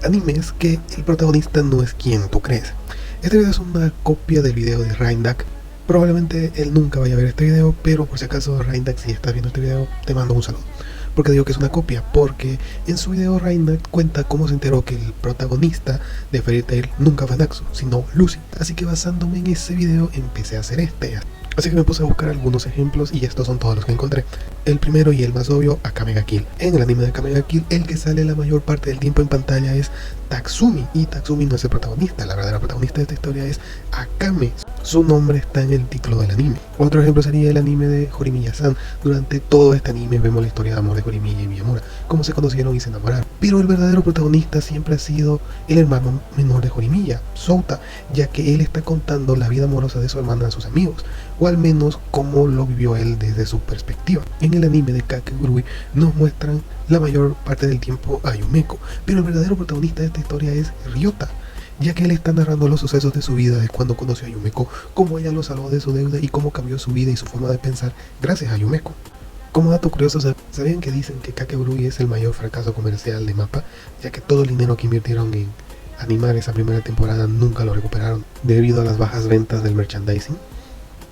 anime es que el protagonista no es quien tú crees. Este video es una copia del video de Reindak. Probablemente él nunca vaya a ver este video, pero por si acaso Reindak, si estás viendo este video, te mando un saludo. Porque digo que es una copia, porque en su video Reindak cuenta cómo se enteró que el protagonista de Fairy Tail nunca fue Naxu, sino Lucy. Así que basándome en ese video empecé a hacer este. Así que me puse a buscar algunos ejemplos y estos son todos los que encontré. El primero y el más obvio, Akame ga Kill. En el anime de Akame ga Kill, el que sale la mayor parte del tiempo en pantalla es Tatsumi. Y Tatsumi no es el protagonista, la verdadera protagonista de esta historia es Akame. Su nombre está en el título del anime. Otro ejemplo sería el anime de Horimiya-san. Durante todo este anime vemos la historia de amor de Horimiya y Miyamura, cómo se conocieron y se enamoraron. Pero el verdadero protagonista siempre ha sido el hermano menor de Horimiya, Souta, ya que él está contando la vida amorosa de su hermana a sus amigos, o al menos cómo lo vivió él desde su perspectiva. En el anime de Kakegurui nos muestran la mayor parte del tiempo a Yumeko, pero el verdadero protagonista de esta historia es Ryota, ya que él está narrando los sucesos de su vida de cuando conoció a Yumeko, cómo ella lo salvó de su deuda y cómo cambió su vida y su forma de pensar gracias a Yumeko. Como dato curioso, ¿sabían que dicen que Kakegurui es el mayor fracaso comercial de MAPPA? Ya que todo el dinero que invirtieron en animar esa primera temporada nunca lo recuperaron debido a las bajas ventas del merchandising.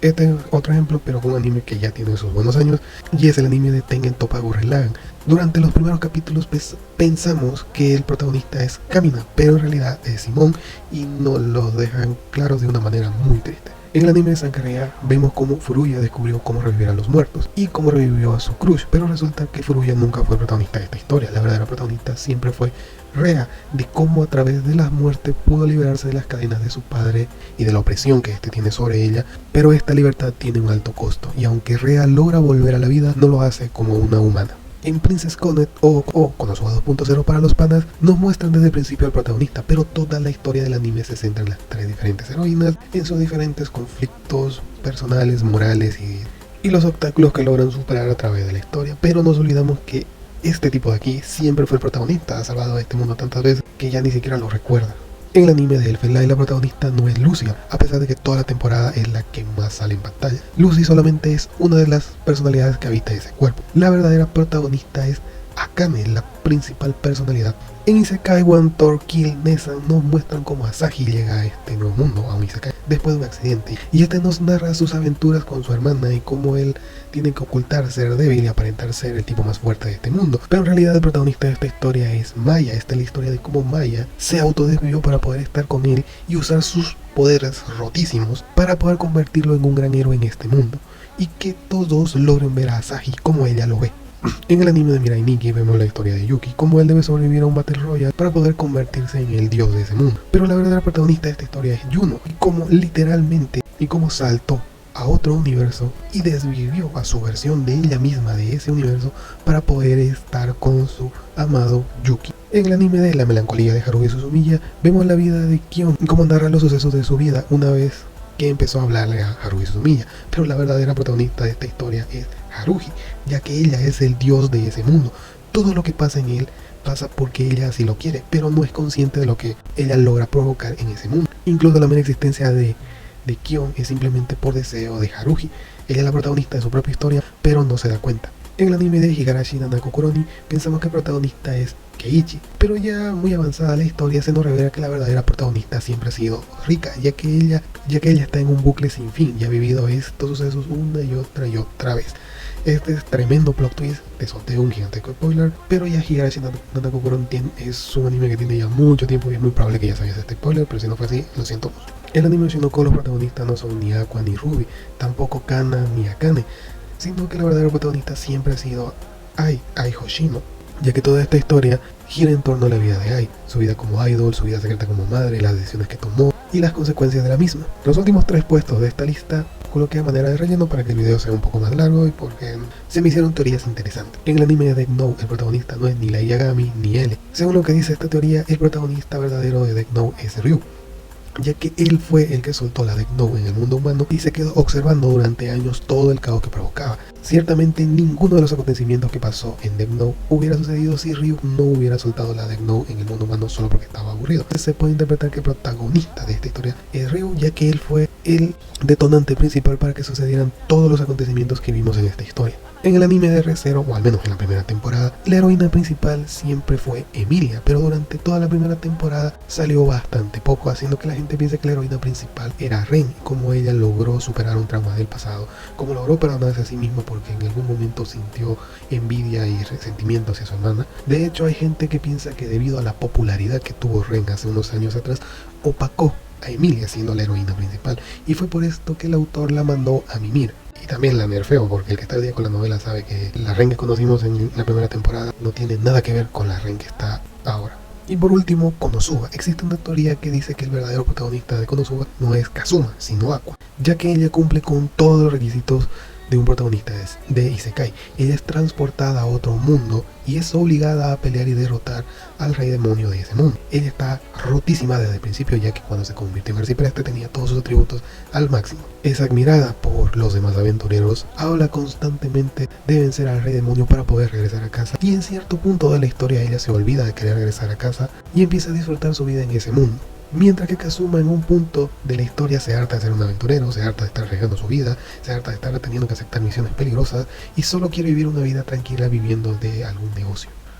Este es otro ejemplo, pero con un anime que ya tiene sus buenos años, y es el anime de Tengen Toppa Gurren Lagann. Durante los primeros capítulos pensamos que el protagonista es Kamina, pero en realidad es Simón, y nos lo dejan claro de una manera muy triste. En el anime de Sankarea vemos cómo Furuya descubrió cómo revivir a los muertos y cómo revivió a su crush, pero resulta que Furuya nunca fue el protagonista de esta historia. La verdadera protagonista siempre fue Rea, de cómo a través de las muertes pudo liberarse de las cadenas de su padre y de la opresión que éste tiene sobre ella, pero esta libertad tiene un alto costo, y aunque Rea logra volver a la vida, no lo hace como una humana. En Princess Connect o Konosuba 2.0 para los panas, nos muestran desde el principio al protagonista, pero toda la historia del anime se centra en las tres diferentes heroínas, en sus diferentes conflictos personales, morales y los obstáculos que logran superar a través de la historia. Pero nos olvidamos que este tipo de aquí siempre fue el protagonista, ha salvado a este mundo tantas veces que ya ni siquiera lo recuerda. En el anime de Elfen Lied la protagonista no es Lucia, a pesar de que toda la temporada es la que más sale en pantalla. Lucy solamente es una de las personalidades que habita ese cuerpo. La verdadera protagonista es Akane, la principal personalidad. En Isekai One Tor Kill Nesan nos muestran cómo Asahi llega a este nuevo mundo, a un Isekai, después de un accidente, y este nos narra sus aventuras con su hermana y cómo él tiene que ocultar ser débil y aparentar ser el tipo más fuerte de este mundo. Pero en realidad el protagonista de esta historia es Maya. Esta es la historia de cómo Maya se autodesvivió para poder estar con él y usar sus poderes rotísimos para poder convertirlo en un gran héroe en este mundo, y que todos logren ver a Asahi como ella lo ve. En el anime de Mirai Nikki vemos la historia de Yuki, cómo él debe sobrevivir a un Battle Royale para poder convertirse en el dios de ese mundo. Pero la verdadera protagonista de esta historia es Yuno, y cómo literalmente, y cómo saltó a otro universo y desvivió a su versión de ella misma de ese universo para poder estar con su amado Yuki. En el anime de La melancolía de Haruhi Suzumiya vemos la vida de Kion y cómo narra los sucesos de su vida una vez que empezó a hablarle a Haruhi Suzumiya. Pero la verdadera protagonista de esta historia es Haruhi, ya que ella es el dios de ese mundo. Todo lo que pasa en él pasa porque ella así lo quiere, pero no es consciente de lo que ella logra provocar en ese mundo. Incluso la mera existencia de Kion es simplemente por deseo de Haruhi. Ella es la protagonista de su propia historia, pero no se da cuenta. En el anime de Higarashi Nanako Kuroni pensamos que el protagonista es Keiichi, pero ya muy avanzada la historia se nos revela que la verdadera protagonista siempre ha sido Rika, ya que ella está en un bucle sin fin y ha vivido estos sucesos una y otra vez. Este es tremendo plot twist, te solté un gigantesco spoiler, pero ya Higarashi Nanako Kuroni es un anime que tiene ya mucho tiempo y es muy probable que ya sabías este spoiler, pero si no fue así, lo siento mucho. En el anime de Shinoko los protagonistas no son ni Aqua ni Ruby, tampoco Kana ni Akane, sino que la verdadera protagonista siempre ha sido Ai Hoshino, ya que toda esta historia gira en torno a la vida de Ai, su vida como idol, su vida secreta como madre, las decisiones que tomó y las consecuencias de la misma. Los últimos 3 puestos de esta lista coloqué a manera de relleno para que el video sea un poco más largo y porque se me hicieron teorías interesantes. En el anime de Death Note el protagonista no es ni Light Yagami ni L. Según lo que dice esta teoría, el protagonista verdadero de Death Note es Ryu, ya que él fue el que soltó la Death Note en el mundo humano y se quedó observando durante años todo el caos que provocaba. Ciertamente ninguno de los acontecimientos que pasó en Death Note hubiera sucedido si Ryu no hubiera soltado la Death Note en el mundo humano solo porque estaba aburrido. Entonces se puede interpretar que el protagonista de esta historia es Ryu, ya que él fue el detonante principal para que sucedieran todos los acontecimientos que vimos en esta historia. En el anime de Re:Zero, o al menos en la primera temporada, la heroína principal siempre fue Emilia, pero durante toda la primera temporada salió bastante poco, haciendo que la gente piense que la heroína principal era Ren, como ella logró superar un trauma del pasado, como logró perdonarse a sí misma porque en algún momento sintió envidia y resentimiento hacia su hermana. De hecho, hay gente que piensa que debido a la popularidad que tuvo Ren hace unos años atrás, opacó a Emilia siendo la heroína principal, y fue por esto que el autor la mandó a mimir. Y también la nerfeó, porque el que está al día con la novela sabe que la Ren que conocimos en la primera temporada no tiene nada que ver con la Ren que está ahora. Y por último, Konosuba. Existe una teoría que dice que el verdadero protagonista de Konosuba no es Kazuma, sino Aqua, ya que ella cumple con todos los requisitos de un protagonista de Isekai. Ella es transportada a otro mundo y es obligada a pelear y derrotar al rey demonio de ese mundo. Ella está rotísima desde el principio, ya que cuando se convirtió en arcipreste tenía todos sus atributos al máximo. Es admirada por los demás aventureros, habla constantemente de vencer al rey demonio para poder regresar a casa, y en cierto punto de la historia ella se olvida de querer regresar a casa y empieza a disfrutar su vida en ese mundo. Mientras que Kazuma en un punto de la historia se harta de ser un aventurero, se harta de estar arriesgando su vida, se harta de estar teniendo que aceptar misiones peligrosas y solo quiere vivir una vida tranquila viviendo de algún negocio.